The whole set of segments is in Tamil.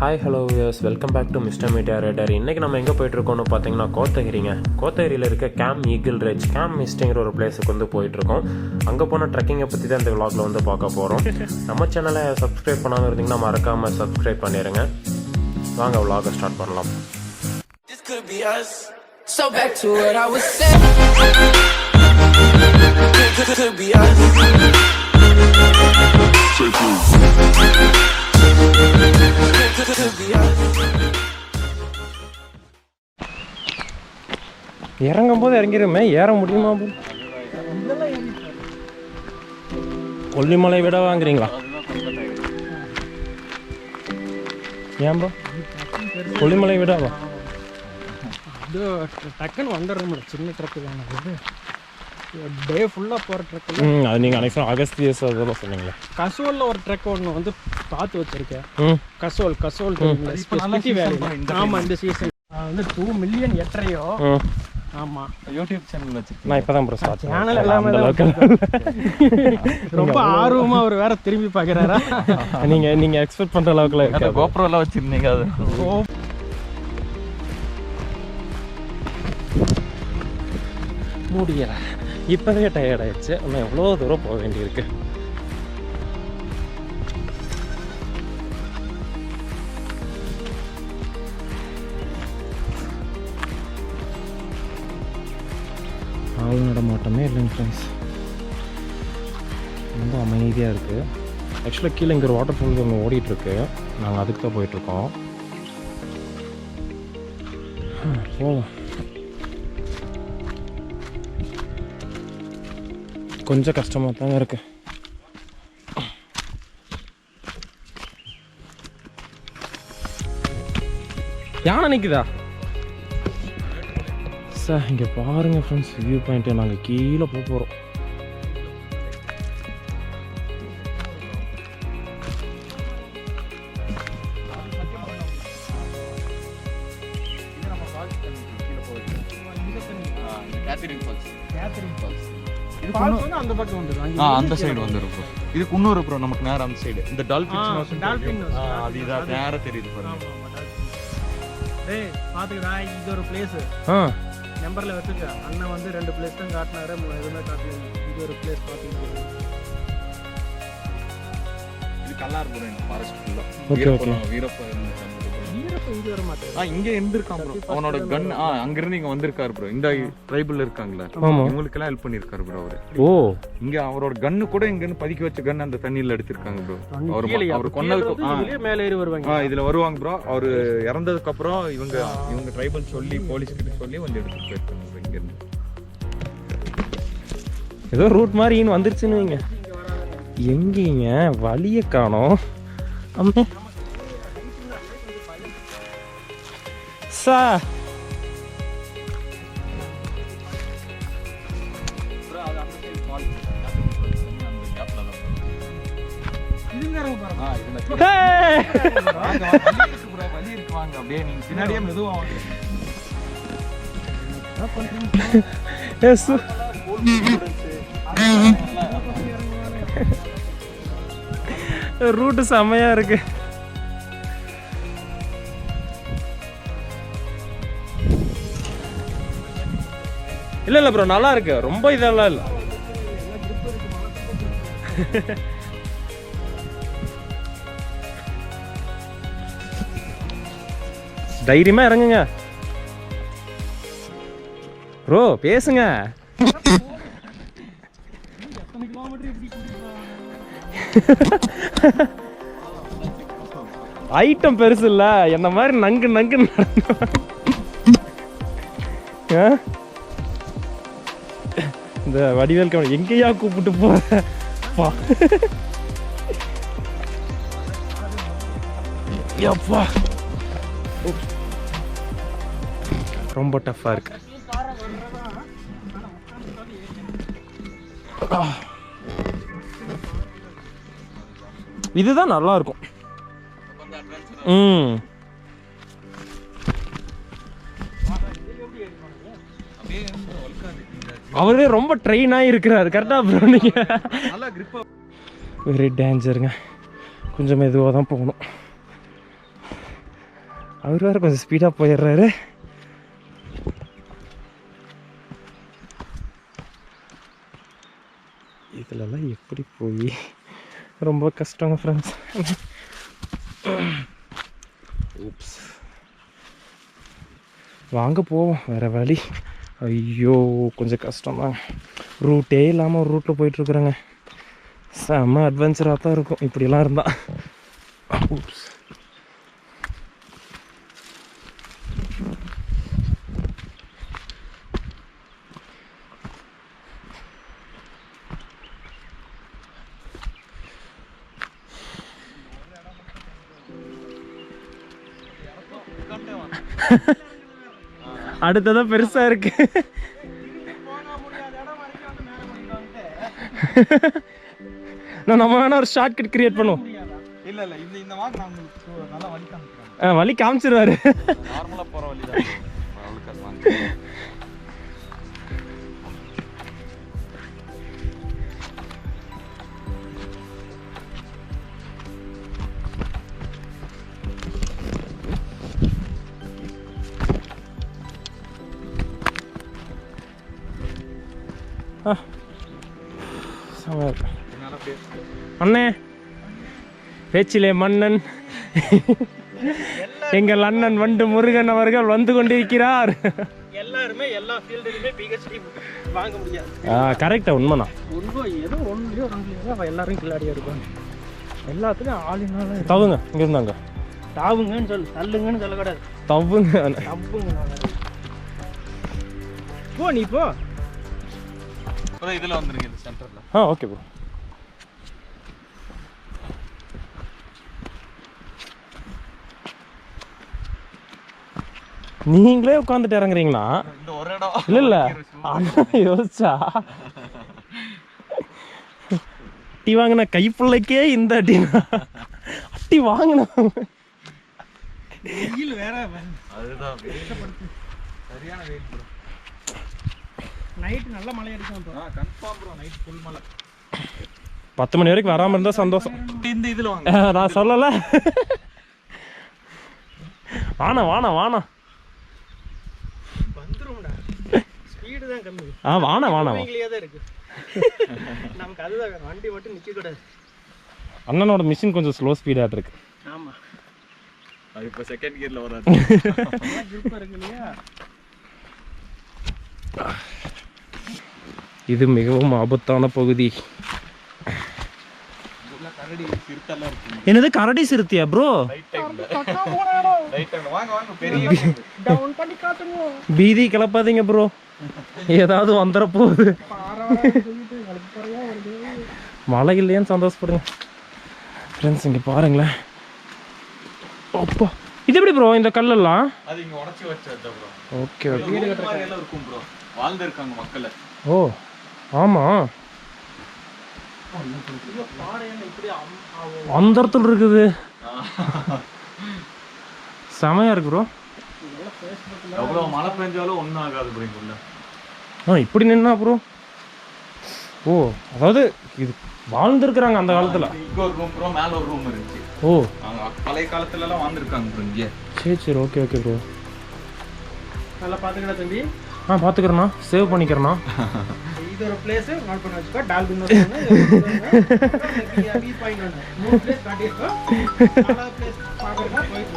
Hi hello viewers, welcome back to mister media rader. இன்றைக்கி நம்ம எங்கே போயிட்டுருக்கோம்னு பார்த்தீங்கன்னா கோத்தகிரிங்க. கோத்தகிரியில் இருக்க கேம் ஈகிள் ரிட்ஜ் கேம் மிஸ்டிங்கிற ஒரு பிளேஸுக்கு வந்து போயிட்டுருக்கோம். அங்கே போன ட்ரெக்கிங்கை பற்றி தான் இந்த விளாகில் வந்து பார்க்க போகிறோம். நம்ம சேனலை சப்ஸ்கிரைப் பண்ணாமல் இருந்தீங்கன்னா மறக்காமல் சப்ஸ்கிரைப் பண்ணிடுங்க. வாங்க விளாகை ஸ்டார்ட் பண்ணலாம். So back to what I was saying. Could be us. இறங்கும் போது இறங்கிருமே, ஏற முடியுமா? கொல்லிமலை விட வாங்குறீங்களா? ஏன்பா கொல்லிமலை விடவா? இது டக்குன்னு வந்துடுறோம். சின்ன ட்ரக்கு தானே, டே ஃபுல்லாக போகிற ட்ரக். அது நீங்கள் அனைத்து அகஸ்தியஸ் அதெல்லாம் சொன்னீங்களே. கசோலில் ஒரு ட்ரக் ஒன்று வந்து பார்த்து வச்சுருக்கேன். கசோல் ஆமாம், இந்த சீசன் வந்து 2 மில்லியன் எட்டரையோ. ஆமாம், யூடியூப் சேனல் வச்சுருக்கேன். நான் இப்போ தான் ப்ரோ ஸ்டார்ட் சேனல் எல்லாமே ரொம்ப ஆர்வமாக அவர் வேற திரும்பி பார்க்குறாரா? நீங்கள் எக்ஸ்பெக்ட் பண்ணுற அளவுக்குலாம் இருக்கு. கோப்ரோலாம் வச்சுருந்தீங்க. அது முடியல, இப்போவே டயர்ட் ஆயிடுச்சு. இன்னும் எவ்வளோ தூரம் போக வேண்டியிருக்கு. ஆள் நடமாட்டமே இல்லைங்க ஃப்ரெண்ட்ஸ், ரொம்ப அமைதியாக இருக்குது. ஆக்சுவலாக கீழே இங்கே ஒரு வாட்டர் ஃபால்ஸ் ஒன்று ஓடிட்டுருக்கு. நாங்கள் அதுக்கு தான் போயிட்டுருக்கோம். போகலாம். கொஞ்சம் கஷ்டமாக தாங்க இருக்கு. யானை நிற்குதா சார்? இங்கே பாருங்கள் ஃப்ரெண்ட்ஸ், வியூ பாயிண்ட்டு. நாங்கள் கீழே போக போகிறோம். அந்த சைடு வந்துரும் ப்ரோ. இதுக்கு இன்னொரு ப்ரோ நமக்கு நேரம் அந்த சைடு இந்த டால்பின் அது இதான் நேரம் தெரியுது பாருங்க. டேய் பாத்துக்கடா, இது ஒரு பிளேஸ். நம்பர்ல வெச்சுக்க. அண்ணன் வந்து 2 பிளேஸ் தான் காட்டினாரு, எதுவுமே காட்டல. இது ஒரு பிளேஸ் பாத்தீங்க. இது கல்லார் ப்ரோ, இந்த ஃபாரஸ்ட் ஃபுல்லா. வீரப்ப இங்க வர மாட்டாரு. இங்க இருந்திருக்கான் ப்ரோ. அவனோட கன் அங்க இருந்து இங்க வந்திருக்காரு ப்ரோ. இந்த ட்ரைபிள்ல இருக்காங்கல, இவங்களுக்கு எல்லாம் ஹெல்ப் பண்ணிருக்காரு ப்ரோ அவரு. இங்க அவரோட கன்னு கூட இங்க இருந்து பதுக்கி வச்ச கன் அந்த தண்ணியில எடுத்திருக்காங்க ப்ரோ. அவர் கொன்னதுக்கு மேல ஏறி வருவாங்க. இதுல வருவாங்க ப்ரோ. அவரு இறந்ததுக்கு அப்புறம் இவங்க ட்ரைபிள் சொல்லி போலீஸ் கிட்ட சொல்லி வந்து எடுத்துட்டு போயிருக்காங்க ப்ரோ. இங்க இருந்து ஏதோ ரூட் மாதிரி வந்துருச்சுன்னு வைங்க. எங்கீங்க வழியை காணோம். அம்மே சார், ரூட்டு செம்மையா இருக்கு. இல்ல ப்ரோ, நல்லா இருக்கு. ரொம்ப இதெல்லாம் இல்லை. தைரியமா இறங்குங்க ப்ரோ, பேசுங்க. ஐட்டம் பெருசு இல்ல, என்ன மாதிரி நங்கு நங்கு இந்த வடிவேல் கவனம் எங்கேயா கூப்பிட்டு போறப்பா. ரொம்ப டஃப்பா இருக்கு. இதுதான் நல்லா இருக்கும். அவரே ரொம்ப ட்ரெயின் ஆகிருக்கிறாரு. கரெக்டாக ப்ரோ நீங்கள் வெரி டேஞ்சருங்க. கொஞ்சம் மெதுவாக தான் போகணும். அவர் வேறு கொஞ்சம் ஸ்பீடாக போயிடுறாரு. இதிலலாம் எப்படி போய் ரொம்ப கஷ்டங்க ஃப்ரெண்ட்ஸ். ஊப்ஸ், வாங்க போவோம், வேறு வழி. ஐயோ கொஞ்சம் கஷ்டம்தான், ரூட்டே இல்லாமல் ஒரு ரூட்டில் போயிட்டுருக்குறேங்க. செம்ம அட்வென்ச்சராக தான் இருக்கும் இப்படிலாம் இருந்தால். ஊப்ஸ், அடுத்ததான் பெருசா இருக்கு. நம்ம வேணா ஒரு ஷார்ட் கட் கிரியேட் பண்ணுவோம். இல்ல இல்ல இந்த வாக் நான் உங்களுக்கு நல்லா வழி காமிக்கிறேன். வழி காமிச்சிருவாரு. நார்மலா போற வழி தான். அண்ணே, பேச்சிலே மன்னன் எங்கள் அண்ணன் வண்டு முருகன் அவர்கள் வந்து கொண்டிருக்கிறார். எல்லாருமே எல்லா ஃபீல்டுலயுமே பிஹெச்டி வாங்க முடியாது. கரெக்டா, உண்மைண்ணா. உண்மை, ஏதோ ஒன்றுலையோ ரெண்டுலையோ எல்லாரும் கில்லாடியா இருப்பாங்க. எல்லாத்துலயும் ஆளினால தவுங்க, இங்க இருந்தாங்க. தாவுங்கன்னு சொல்லு, தள்ளுங்கன்னு சொல்லக்கூடாது. தவுங்க, தப்புங்க. போ நீ போ. இதுல வந்துருங்க, இந்த சென்டர்ல. Okay bro. நீங்களே உட்காந்துட்டு இறங்குறீங்களா? இல்ல இல்ல, யோசிச்சா அட்டி வாங்கின கைப்பிள்ளைக்கே இந்த அட்டி வாங்கின வெயில் வேற. அதுதான் சரியான வெயில் ப்ரோ. நைட் நல்ல மழை அடிக்கும் bro. Confirm bro, night full மழை. 10 மணி வரைக்கும் வராம இருந்தா சந்தோஷம். இந்த இதுல வாங்க, நான் சொல்லல. வாணா வாணா வாணா வந்துரும்டா. ஸ்பீடு தான் கம்மி. வாணா வாணா இங்கேயே தான் இருக்கு. நமக்கு அதுதான் வேணும், வண்டி மட்டும் நிக்க கூடாது. அண்ணனோட மிஷின் கொஞ்சம் ஸ்லோ ஸ்பீடா இருக்கு. ஆமா, அது இப்ப செகண்ட் கியர்ல வராது. குரூப்பா இருக்கு இல்லையா? இது மிகவும் ஆபத்தான பகுதி. என்னது கரடி சிறுத்தையா ப்ரோ? பீதி கிளப்பாதீங்க ப்ரோ, ஏதாவது வந்துட போகுது. மழை இல்லையான்னு சந்தோஷப்படுங்க ஃப்ரெண்ட்ஸ். இங்க பாருங்களேன். அப்பா, இது எப்படி ப்ரோ இந்த கல்லெல்லாம்? அது இங்க உடைச்சு வச்சது ப்ரோ. Okay okay. வீடு கட்டற எல்லாம் இருக்கும் ப்ரோ. வாழ்ந்து இருக்காங்க மக்கள். ஓ ஆமா, அந்த இடத்துல இருக்குது. செமையா இருக்கு ப்ரோ. எவ்வளவு மழை பெஞ்சாலும் ஒன்றும் ஆகாது ப்ரோ இங்குள்ள. இப்படி நின்னா ப்ரோ. ஓ, அதாவது இது வாழ்ந்துருக்குறாங்க அந்த காலத்துல. இங்க ஒரு ரூம் ப்ரோ, மேல ஒரு ரூம் இருந்துச்சு. ஓ, பழைய காலத்துல எல்லாம் வாழ்ந்துருக்காங்க ப்ரோ இங்கே. சரி சரி, ஓகே ஓகே ப்ரோ. நல்லா பாத்துக்கடா தம்பி. பாத்துக்கிறேண்ணா, சேவ் பண்ணிக்கிறேண்ணா. இது ஒரு பிளேஸ் நோட் பண்ணி வச்சுக்கோ. டால்பின் ஒரு வியூ பாயிண்ட் ஒன்று, 3 பிளேஸ் காட்டியிருக்கோ. நல்லா பிளேஸ் பார்க்கறதா போயிட்டு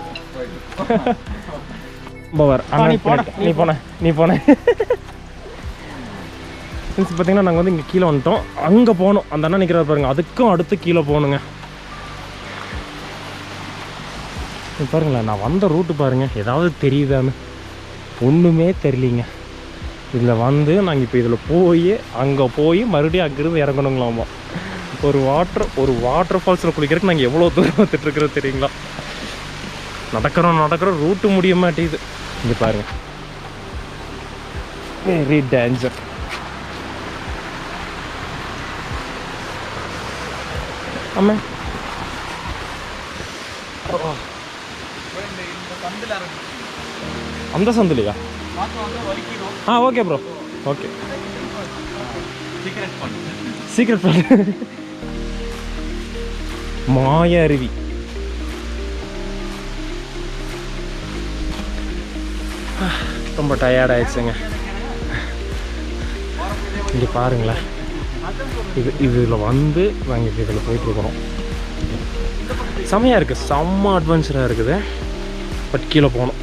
பவர் அண்ணா, நீ போன பார்த்தீங்கன்னா நாங்கள் வந்து இங்கே கீழே வந்துட்டோம். அங்கே போகணும், அந்த அண்ணா நிற்கிறார் பாருங்க, அதுக்கும் அடுத்து கீழே போகணுங்க. பாருங்களேன், நான் வந்த ரூட்டு பாருங்கள், ஏதாவது தெரியுதான்னு ஒன்றுமே தெரியலிங்க. இதில் வந்து நாங்கள் இப்போ இதில் போய் அங்கே போய் மறுபடியும் அங்கேருந்து இறங்கணுங்களாமா. ஒரு வாட்டர் ஃபால்ஸில் குளிக்கிறதுக்கு நாங்கள் எவ்வளோ தூரம் வந்துட்டுருக்குறோம் தெரியுங்களா? நடக்கிறோம் ரூட்டு முடிய மாட்டேங்குது. இங்கே பாருங்கள், வெரி டேஞ்சர். ஆமாம், அந்த சந்திலையா? Okay bro, okay. சீக்கிரம் மாய அருவி. ரொம்ப டயர்ட் ஆயிடுச்சுங்க. இங்கே பாருங்களேன், இதில் வந்து நாங்கள் இதில் போயிட்டுருக்குறோம். செம்மையாக இருக்குது, செம்ம அட்வென்ச்சராக இருக்குது. பட் கீழே போகணும்.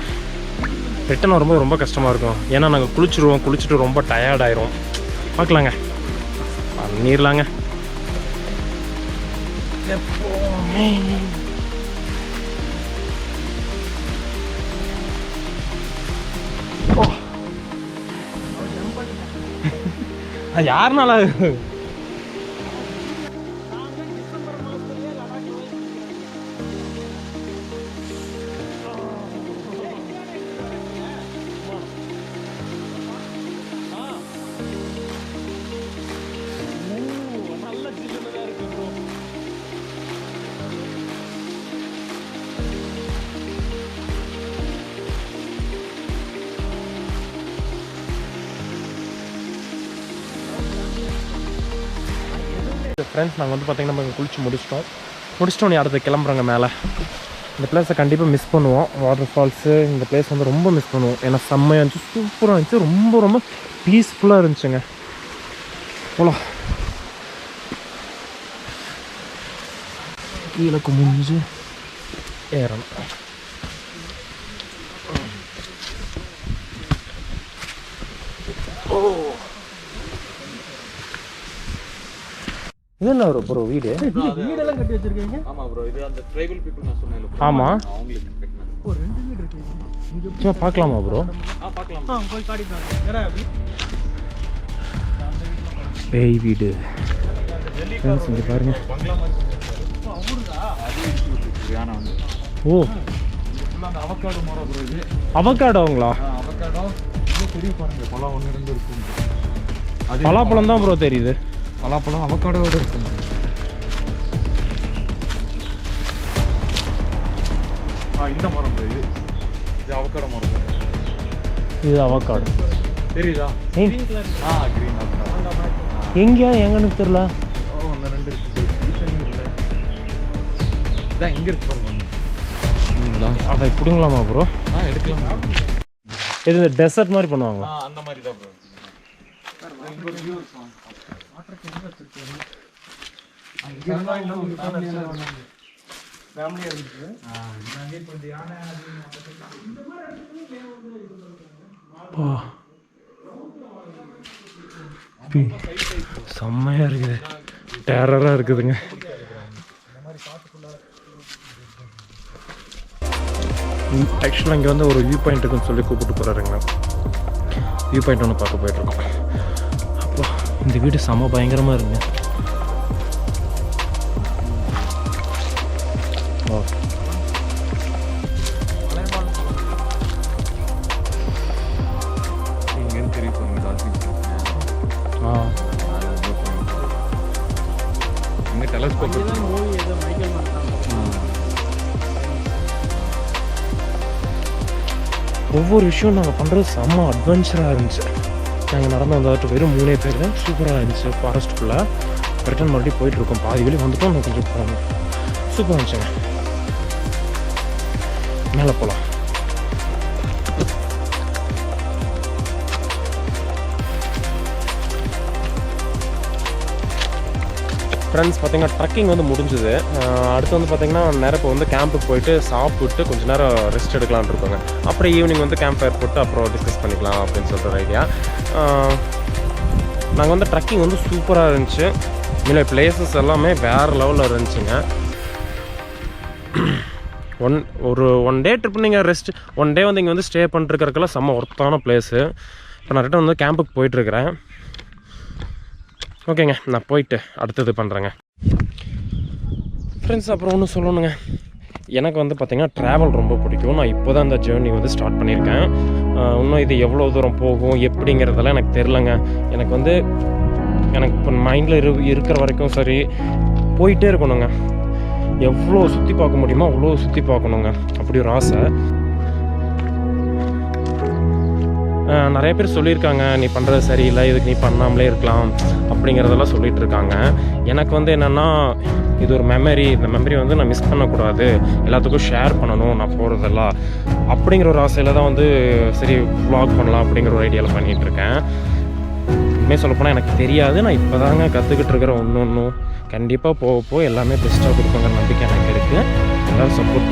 ரிட்டன் வரும்போது ரொம்ப கஷ்டமாக இருக்கும். ஏன்னா நாங்கள் குளிச்சுட்டு ரொம்ப டயர்ட் ஆயிரும். பார்க்கலாங்க, பண்ணிடலாங்க. எப்போவுமே யாருனால ஃப்ரெண்ட்ஸ், நாங்கள் வந்து பார்த்திங்கன்னா நம்ம குளிச்சு முடிச்சிட்டோம். அடுத்து கிளம்புறோங்க மேலே. இந்த பிளேஸை கண்டிப்பாக மிஸ் பண்ணுவோம். வாட்டர் ஃபால்ஸு இந்த பிளேஸ் வந்து ரொம்ப மிஸ் பண்ணுவோம். ஏன்னா செம்மையாக இருந்துச்சு, சூப்பராக இருந்துச்சு, ரொம்ப பீஸ்ஃபுல்லாக இருந்துச்சுங்க. போலாம். கீழே குமிஞ்சு ஏறணும். இது என்ன ப்ரோ வீடு? வீடெல்லாம் கட்டி வச்சிருக்கீங்க? ஆமா ப்ரோ, இது அந்த ட்ரைபல் பீப்பிள் நான் சொன்னேன்ல. ஆமா, அவங்களுக்கு கட்டினது. ஒரு 2 வீடு இருக்கு. சும்மா பார்க்கலாமா ப்ரோ? பார்க்கலாம். போய் காட்டிட்டு பேய் வீடு. இங்கே பாருங்க. பங்களா மாதிரி அது ஓ, அந்த அவகாடோ மரம் ப்ரோ. இது அவகாடோங்களா? அவகாடோ இது பெரிய பாருங்க, பழம் 1 2 இருக்கும். அது பலாப்பழம் தான் ப்ரோ தெரியுது. பலாப்பழம் அவகாடோட இருக்கும். இந்த மரம் ப்ரோ, இது அவகாடோ மரம். இது அவகாடோ தெரியுதா? Green colour. Green avocado. எங்கன்னு தெரியல. ஒன்று 2 இருக்கு. இல்லை இதான் இங்கே இருக்கு பாருங்க. அதை பிடுங்கலாமா ப்ரோ? எடுக்கலாம். இது டெசர்ட் மாதிரி பண்ணுவாங்களா? அந்த மாதிரி தான் ப்ரோ. செம்மையா இருக்குது, டெரரா இருக்குதுங்க. ஆக்சுவலாக இங்கே வந்து ஒரு வியூ பாயிண்ட் இருக்குன்னு சொல்லி கூப்பிட்டு போகிறாருங்க. வியூ பாயிண்ட் ஒன்று பார்க்க போயிட்டுருக்கோம். அப்போ இந்த வீடு செம்ம பயங்கரமாக இருங்க. இங்கேருந்து தெரிய போங்க. இங்கே டெலஸ்கோப் மூவி ஏதோ மைக்கேல் மாட்டாங்க. ஒவ்வொரு விஷயம் நாங்கள் பண்ணுறது செம்ம அட்வென்ச்சராக இருந்துச்சு. நாங்கள் நடந்து வந்தாட்டு வெறும் 3 பேர் தான். சூப்பராக இருந்துச்சு. ஃபாரஸ்ட்டுக்குள்ளே ரிட்டன் மறுபடியும் போயிட்டுருக்கோம். பாதி வெளியே வந்துட்டோம். நான் கொஞ்சம் போகணும். சூப்பராக இருந்துச்சுங்க. மேலே போகலாம். ஃப்ரெண்ட்ஸ், பார்த்திங்கன்னா ட்ரக்கிங் வந்து முடிஞ்சுது. அடுத்து வந்து பார்த்திங்கன்னா நேரம் இப்போ வந்து கேம்புக்கு போயிட்டு சாப்பிட்டு கொஞ்சம் நேரம் ரெஸ்ட் எடுக்கலான்னு இருக்கோங்க. அப்புறம் ஈவினிங் வந்து கேம்ப் ஃபயர் போட்டு அப்புறம் டிஸ்கஸ் பண்ணிக்கலாம் அப்படின்னு சொல்கிற ஐடியா. நாங்கள் வந்து ட்ரக்கிங் வந்து சூப்பராக இருந்துச்சு. இல்லை பிளேசஸ் எல்லாமே வேறு லெவலில் இருந்துச்சுங்க. ஒன் டே ட்ரிப் நீங்கள் ரெஸ்ட் 1 டே வந்து இங்கே வந்து ஸ்டே பண்ணிட்டுருக்கிறதுக்கெல்லாம் செம்ம ஒர்த்தான பிளேஸு. இப்போ நான் ரிட்டன் வந்து கேம்புக்கு போயிட்டுருக்கிறேன். ஓகேங்க, நான் போயிட்டு அடுத்தது பண்ணுறேங்க. ஃப்ரெண்ட்ஸ், அப்புறம் ஒன்று சொல்லணுங்க. எனக்கு வந்து பார்த்திங்கன்னா ட்ராவல் ரொம்ப பிடிக்கும். நான் இப்போ தான் இந்த ஜேர்னி வந்து ஸ்டார்ட் பண்ணியிருக்கேன். இன்னும் இது எவ்வளோ தூரம் போகும் எப்படிங்கிறதெல்லாம் எனக்கு தெரிலங்க. எனக்கு இப்போ மைண்டில் இருக்கிற வரைக்கும் சரி போயிட்டே இருக்கணுங்க. எவ்வளோ சுற்றி பார்க்க முடியுமோ அவ்வளோ சுற்றி பார்க்கணுங்க. அப்படி ஒரு ஆசை. நிறைய பேர் சொல்லியிருக்காங்க நீ பண்ணுறது சரியில்லை, இதுக்கு நீ பண்ணாமலே இருக்கலாம் அப்படிங்கிறதெல்லாம் சொல்லிகிட்டு இருக்காங்க. எனக்கு வந்து என்னென்னா இது ஒரு மெமரி, இந்த மெமரி வந்து நான் மிஸ் பண்ணக்கூடாது, எல்லாத்துக்கும் ஷேர் பண்ணணும் நான் போகிறதெல்லாம் அப்படிங்கிற ஒரு ஆசையில் தான் வந்து சரி வ்ளாக் பண்ணலாம் அப்படிங்கிற ஒரு ஐடியாவில் பண்ணிகிட்ருக்கேன். உண்மையாக சொல்லப்போனால் எனக்கு தெரியாது, நான் இப்போ தாங்க கற்றுக்கிட்டு இருக்கிற ஒன்று கண்டிப்பாக போக எல்லாமே பெஸ்ட்டாக கொடுக்குங்கிற நம்பிக்கை எனக்கு இருக்குது. எல்லோரும் சப்போர்ட்